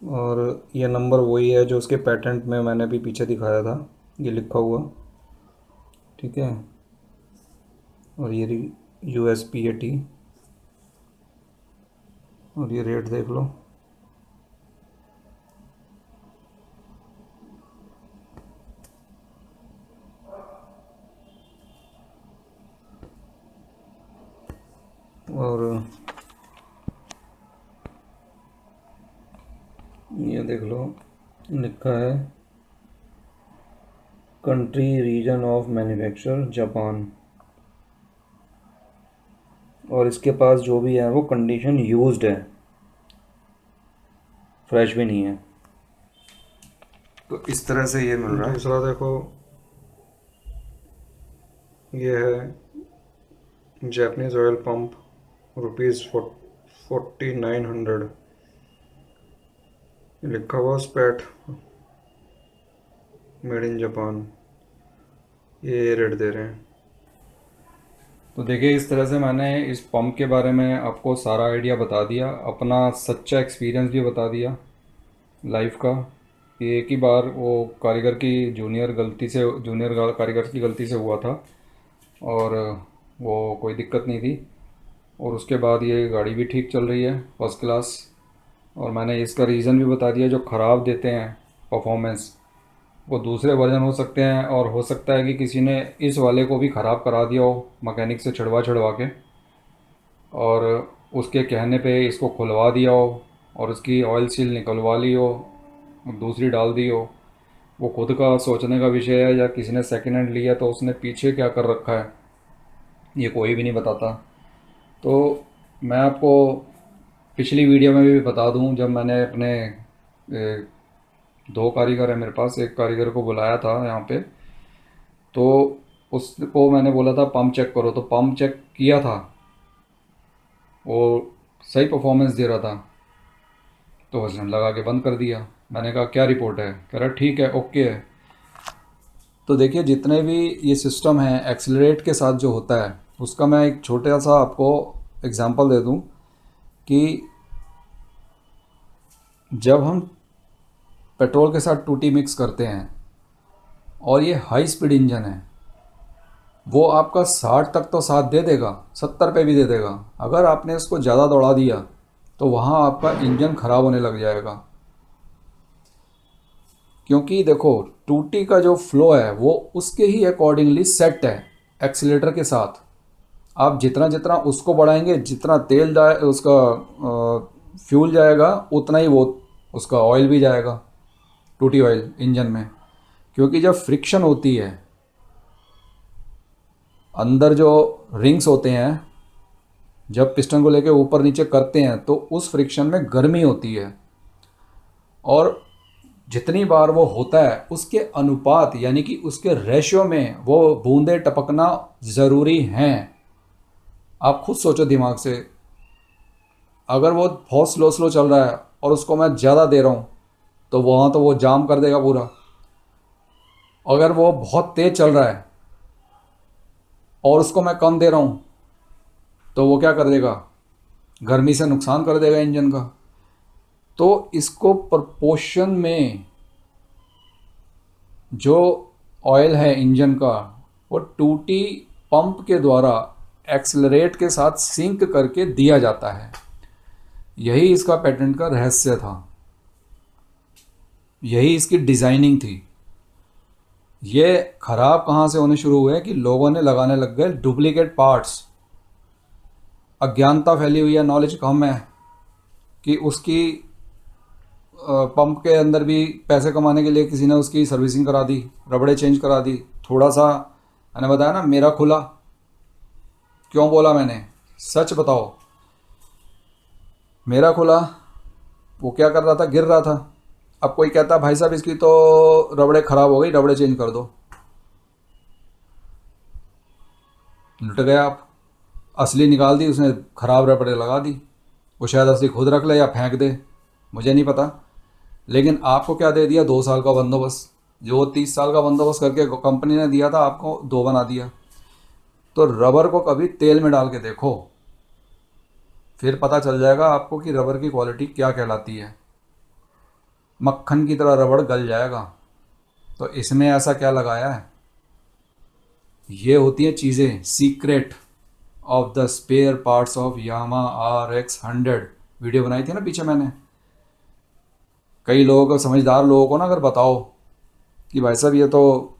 और ये नंबर वही है जो उसके पेटेंट में मैंने अभी पीछे दिखाया था, ये लिखा हुआ, ठीक है। और ये USPAT, और ये रेट देख लो। और ये देख लो, लिखा है country reason of manufacture Japan. और इसके पास जो भी है वो कंडीशन यूज्ड है, फ्रेश भी नहीं है। तो इस तरह से ये मिल रहा है। दूसरा देखो, ये है जैपनीज ऑयल पंप, ₹4900, लिखा हुआ स्पैट, मेड इन जापान, ये रेट दे रहे हैं। तो देखिए इस तरह से मैंने इस पंप के बारे में आपको सारा आइडिया बता दिया, अपना सच्चा एक्सपीरियंस भी बता दिया लाइफ का। कि एक ही बार वो कारीगर की जूनियर कारीगर की गलती से हुआ था, और वो कोई दिक्कत नहीं थी, और उसके बाद ये गाड़ी भी ठीक चल रही है, फर्स्ट क्लास। और मैंने इसका रीज़न भी बता दिया, जो ख़राब देते हैं परफॉर्मेंस, वो दूसरे वर्जन हो सकते हैं, और हो सकता है कि किसी ने इस वाले को भी ख़राब करा दिया हो मैकेनिक से छड़वा के, और उसके कहने पे इसको खुलवा दिया हो, और उसकी ऑयल सील निकलवा ली हो, दूसरी डाल दी हो। वो खुद का सोचने का विषय है, या किसी ने सेकेंड हैंड लिया तो उसने पीछे क्या कर रखा है, ये कोई भी नहीं बताता। तो मैं आपको पिछली वीडियो में भी बता दूं, जब मैंने अपने 2 कारीगर है मेरे पास, एक कारीगर को बुलाया था यहाँ पे, तो उसको मैंने बोला था पंप चेक करो, तो पंप चेक किया था, वो सही परफॉर्मेंस दे रहा था, तो उसने लगा के बंद कर दिया। मैंने कहा क्या रिपोर्ट है? कह रहा ठीक है, ओके है। तो देखिए जितने भी ये सिस्टम है एक्सीलरेट के साथ जो होता है, उसका मैं एक छोटा सा आपको एग्जांपल दे दूं कि जब हम पेट्रोल के साथ टूटी मिक्स करते हैं, और ये हाई स्पीड इंजन है, वो आपका 60 तक तो साथ दे देगा, 70 पे भी दे देगा। अगर आपने इसको ज़्यादा दौड़ा दिया तो वहाँ आपका इंजन ख़राब होने लग जाएगा। क्योंकि देखो टूटी का जो फ्लो है वो उसके ही अकॉर्डिंगली सेट है एक्सीलेटर के साथ। आप जितना जितना उसको बढ़ाएंगे, जितना तेल जाए उसका फ्यूल जाएगा, उतना ही वो उसका ऑयल भी जाएगा, टूटी ऑयल इंजन में। क्योंकि जब फ्रिक्शन होती है, अंदर जो रिंग्स होते हैं, जब पिस्टन को लेके ऊपर नीचे करते हैं तो उस फ्रिक्शन में गर्मी होती है, और जितनी बार वो होता है उसके अनुपात यानी कि उसके रेशियो में वो बूंदें टपकना ज़रूरी हैं। आप खुद सोचो दिमाग से, अगर वो बहुत स्लो स्लो चल रहा है और उसको मैं ज़्यादा दे रहा हूँ तो वहाँ तो वो जाम कर देगा पूरा। अगर वो बहुत तेज़ चल रहा है और उसको मैं कम दे रहा हूँ तो वो क्या कर देगा, गर्मी से नुकसान कर देगा इंजन का। तो इसको प्रपोर्शन में जो ऑयल है इंजन का वो टूटी पंप के द्वारा एक्सेलरेट के साथ सिंक करके दिया जाता है। यही इसका पेटेंट का रहस्य था, यही इसकी डिज़ाइनिंग थी। ये ख़राब कहाँ से होने शुरू हुए कि लोगों ने लगाने लग गए डुप्लीकेट पार्ट्स। अज्ञानता फैली हुई है, नॉलेज कम है कि उसकी पंप के अंदर भी पैसे कमाने के लिए किसी ने उसकी सर्विसिंग करा दी, रबड़े चेंज करा दी। थोड़ा सा मैंने बताया ना मेरा खुला, क्यों बोला मैंने, सच बताओ। मेरा खुला, वो क्या कर रहा था, गिर रहा था। अब कोई कहता भाई साहब इसकी तो रबड़े ख़राब हो गई, रबड़े चेंज कर दो, लुट गए आप। असली निकाल दी उसने, ख़राब रबड़े लगा दी। वो शायद असली खुद रख ले या फेंक दे, मुझे नहीं पता। लेकिन आपको क्या दे दिया, 2 साल का बंदोबस्त। जो 30 साल का बंदोबस्त करके कंपनी ने दिया था आपको, 2 बना दिया। तो रबर को कभी तेल में डाल के देखो, फिर पता चल जाएगा आपको कि रबर की क्वालिटी क्या कहलाती है। मक्खन की तरह रबड़ गल जाएगा। तो इसमें ऐसा क्या लगाया है, ये होती हैं चीज़ें secret of the spare parts of Yamaha RX 100। Video बनाई थी ना पीछे मैंने। कई लोगों को, समझदार लोगों को ना अगर बताओ कि भाई साहब ये तो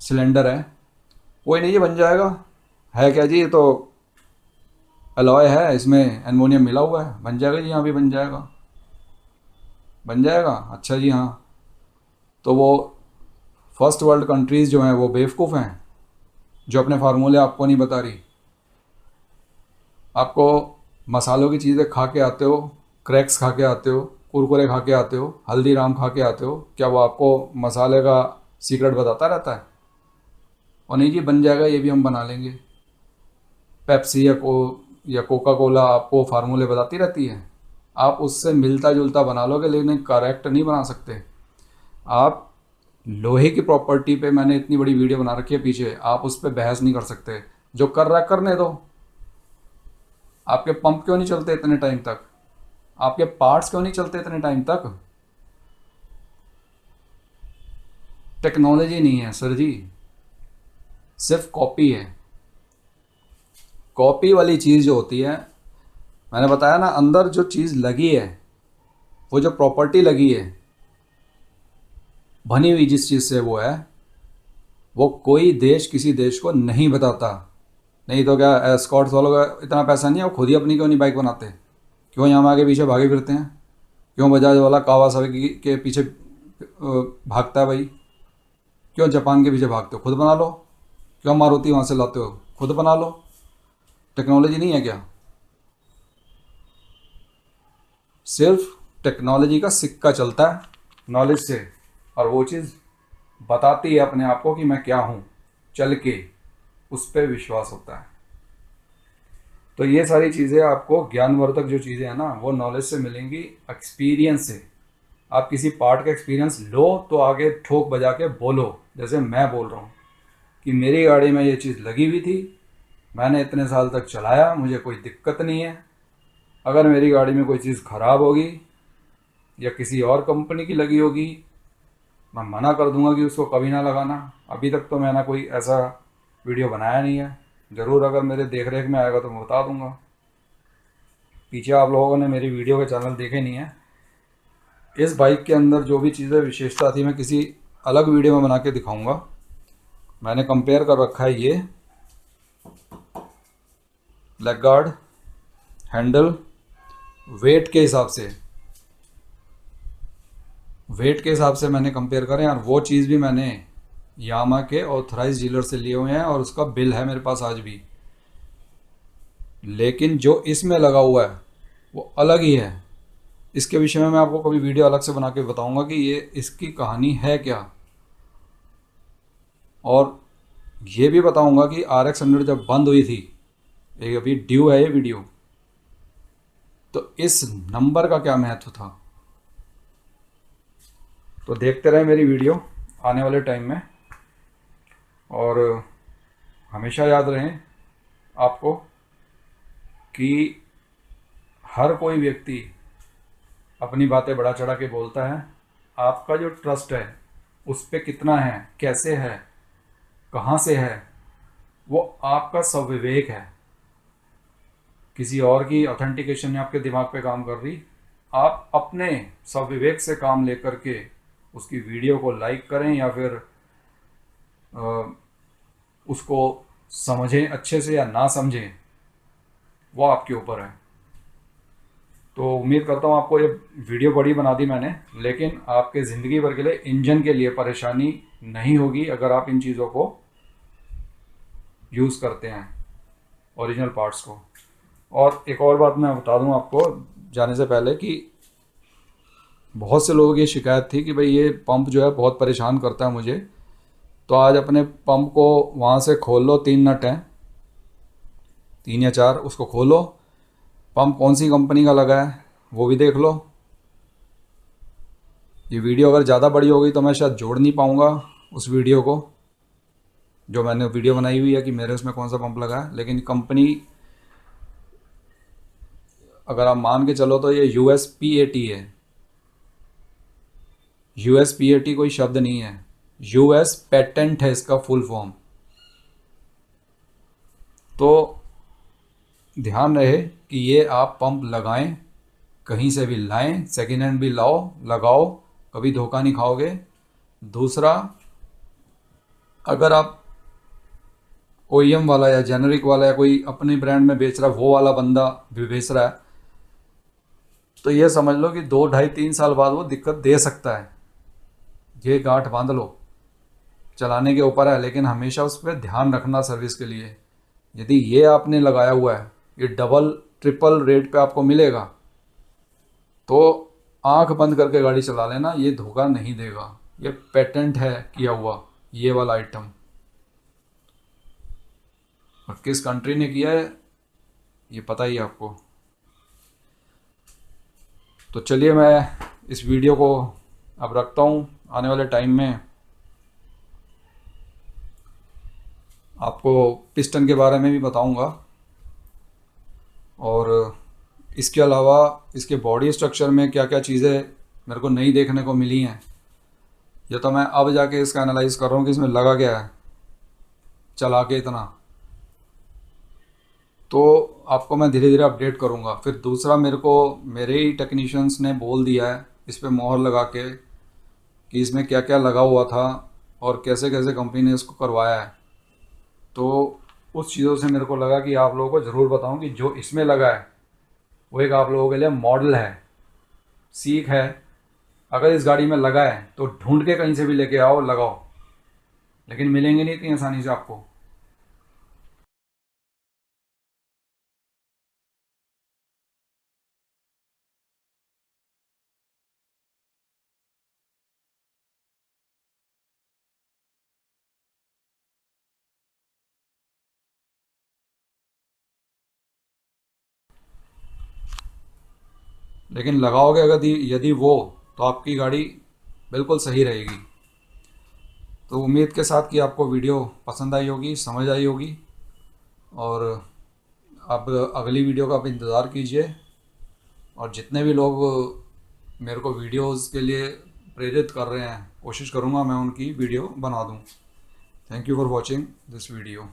सिलेंडर है, कोई नहीं ये बन जाएगा, है क्या जी ये तो अलॉय है, इसमें एल्युमिनियम मिला हुआ है, बन जाएगा जी, हाँ भी बन जाएगा, बन जाएगा, अच्छा जी हाँ। तो वो फर्स्ट वर्ल्ड कंट्रीज़ जो हैं वो बेवकूफ़ हैं जो अपने फार्मूले आपको नहीं बता रही। आपको मसालों की चीज़ें खा के आते हो, क्रैक्स खा के आते हो, कुरकुरे खा के आते हो, हल्दीराम खा के आते हो, क्या वो आपको मसाले का सीक्रेट बताता रहता है? और नहीं जी बन जाएगा, ये भी हम बना लेंगे। पेप्सी या कोका कोला आपको फार्मूले बताती रहती है, आप उससे मिलता जुलता बना लोगे लेकिन करेक्ट नहीं बना सकते। आप लोहे की प्रॉपर्टी पे मैंने इतनी बड़ी वीडियो बना रखी है पीछे, आप उस पर बहस नहीं कर सकते। जो कर रहा है करने दो। आपके पंप क्यों नहीं चलते इतने टाइम तक, आपके पार्ट्स क्यों नहीं चलते इतने टाइम तक? टेक्नोलॉजी नहीं है सर जी, सिर्फ कॉपी है। कॉपी वाली चीज़ जो होती है, मैंने बताया ना, अंदर जो चीज़ लगी है, वो जो प्रॉपर्टी लगी है बनी हुई जिस चीज़ से वो है, वो कोई देश किसी देश को नहीं बताता। नहीं तो क्या एस्कॉर्ट्स वालों का इतना पैसा नहीं है, वो खुद ही अपनी क्यों नहीं बाइक बनाते? क्यों यहाँ आगे पीछे भागे फिरते हैं? क्यों बजाज वाला कावासाकी के पीछे भागता है भाई? क्यों जापान के पीछे भागते हो? खुद बना लो। क्यों मारुति वहाँ से लाते हो? खुद बना लो। टेक्नोलॉजी नहीं है क्या? सिर्फ टेक्नोलॉजी का सिक्का चलता है नॉलेज से, और वो चीज़ बताती है अपने आप को कि मैं क्या हूँ, चल के उस पर विश्वास होता है। तो ये सारी चीज़ें आपको ज्ञानवर्धक जो चीज़ें हैं ना, वो नॉलेज से मिलेंगी, एक्सपीरियंस से। आप किसी पार्ट का एक्सपीरियंस लो तो आगे ठोक बजा के बोलो, जैसे मैं बोल रहा हूँ कि मेरी गाड़ी में ये चीज़ लगी हुई थी, मैंने इतने साल तक चलाया, मुझे कोई दिक्कत नहीं है। अगर मेरी गाड़ी में कोई चीज़ ख़राब होगी या किसी और कंपनी की लगी होगी, मैं मना कर दूंगा कि उसको कभी ना लगाना। अभी तक तो मैंने कोई ऐसा वीडियो बनाया नहीं है। ज़रूर अगर मेरे देख रेख में आएगा तो मैं बता दूंगा। पीछे आप लोगों ने मेरी वीडियो के चैनल देखे नहीं है, इस बाइक के अंदर जो भी चीज़ें विशेषता थी मैं किसी अलग वीडियो में बना के दिखाऊंगा। मैंने कंपेयर कर रखा है ये लेग गार्ड, हैंडल, वेट के हिसाब से मैंने कंपेयर करें, और वो चीज़ भी मैंने यामा के ऑथराइज डीलर से लिए हुए हैं और उसका बिल है मेरे पास आज भी। लेकिन जो इसमें लगा हुआ है वो अलग ही है। इसके विषय में मैं आपको कभी वीडियो अलग से बना के बताऊंगा कि ये इसकी कहानी है क्या, और ये भी बताऊंगा कि RX 100 जब बंद हुई थी, एक अभी ड्यू है ये वीडियो, तो इस नंबर का क्या महत्व था। तो देखते रहे मेरी वीडियो आने वाले टाइम में, और हमेशा याद रहें आपको कि हर कोई व्यक्ति अपनी बातें बढ़ा चढ़ा के बोलता है। आपका जो ट्रस्ट है उस पर कितना है, कैसे है, कहाँ से है, वो आपका स्वविवेक है। किसी और की ऑथेंटिकेशन ने आपके दिमाग पे काम कर रही। आप अपने स्वविवेक से काम लेकर के उसकी वीडियो को लाइक करें या फिर उसको समझें अच्छे से या ना समझें, वो आपके ऊपर है। तो उम्मीद करता हूँ आपको ये वीडियो बड़ी बना दी मैंने, लेकिन आपके ज़िंदगी भर के लिए इंजन के लिए परेशानी नहीं होगी अगर आप इन चीज़ों को यूज़ करते हैं, ओरिजिनल पार्ट्स को। और एक और बात मैं बता दूं आपको जाने से पहले कि बहुत से लोगों की शिकायत थी कि भाई ये पंप जो है बहुत परेशान करता है मुझे। तो आज अपने पंप को वहाँ से खोल लो, 3 नट हैं, 3 या 4, उसको खोलो, पंप कौन सी कंपनी का लगा है वो भी देख लो। ये वीडियो अगर ज़्यादा बड़ी हो गई तो मैं शायद जोड़ नहीं पाऊँगा उस वीडियो को, जो मैंने वीडियो बनाई हुई है कि मेरे उसमें कौन सा पंप लगा है। लेकिन कंपनी अगर आप मान के चलो तो ये USPAT है। USPAT कोई शब्द नहीं है, US पेटेंट है इसका फुल फॉर्म। तो ध्यान रहे कि ये आप पंप लगाएं, कहीं से भी लाएं, सेकेंड हैंड भी लाओ, लगाओ, कभी धोखा नहीं खाओगे। दूसरा, अगर आप OEM वाला या जेनरिक वाला या कोई अपने ब्रांड में बेच रहा है वो वाला बंदा भी बेच रहा है, तो ये समझ लो कि 2, 2.5, 3 साल बाद वो दिक्कत दे सकता है। ये गांठ बांध लो, चलाने के ऊपर है, लेकिन हमेशा उस पर ध्यान रखना सर्विस के लिए। यदि ये आपने लगाया हुआ है, ये डबल ट्रिपल रेट पे आपको मिलेगा, तो आंख बंद करके गाड़ी चला लेना, ये धोखा नहीं देगा। ये पेटेंट है किया हुआ ये वाला आइटम, और किस कंट्री ने किया है ये पता ही है आपको। तो चलिए मैं इस वीडियो को अब रखता हूँ। आने वाले टाइम में आपको पिस्टन के बारे में भी बताऊंगा, और इसके अलावा इसके बॉडी स्ट्रक्चर में क्या क्या चीज़ें मेरे को नई देखने को मिली हैं, ये तो मैं अब जाके इसका एनालाइज कर रहा हूँ कि इसमें लगा क्या है चला के इतना। तो आपको मैं धीरे धीरे अपडेट करूँगा। फिर दूसरा, मेरे ही टेक्नीशियंस ने बोल दिया है इस पर मोहर लगा के कि इसमें क्या क्या लगा हुआ था और कैसे कैसे कंपनी ने इसको करवाया है। तो उस चीज़ों से मेरे को लगा कि आप लोगों को ज़रूर बताऊं कि जो इसमें लगा है वो एक आप लोगों के लिए मॉडल है, सीख है। अगर इस गाड़ी में लगा है तो ढूंढ के कहीं से भी लेके आओ, लगाओ, लेकिन मिलेंगे नहीं इतनी आसानी से आपको। लेकिन लगाओगे अगर यदि वो, तो आपकी गाड़ी बिल्कुल सही रहेगी। तो उम्मीद के साथ कि आपको वीडियो पसंद आई होगी, समझ आई होगी, और अब अगली वीडियो का आप इंतज़ार कीजिए। और जितने भी लोग मेरे को वीडियोस के लिए प्रेरित कर रहे हैं, कोशिश करूँगा मैं उनकी वीडियो बना दूँ। Thank you for watching this video.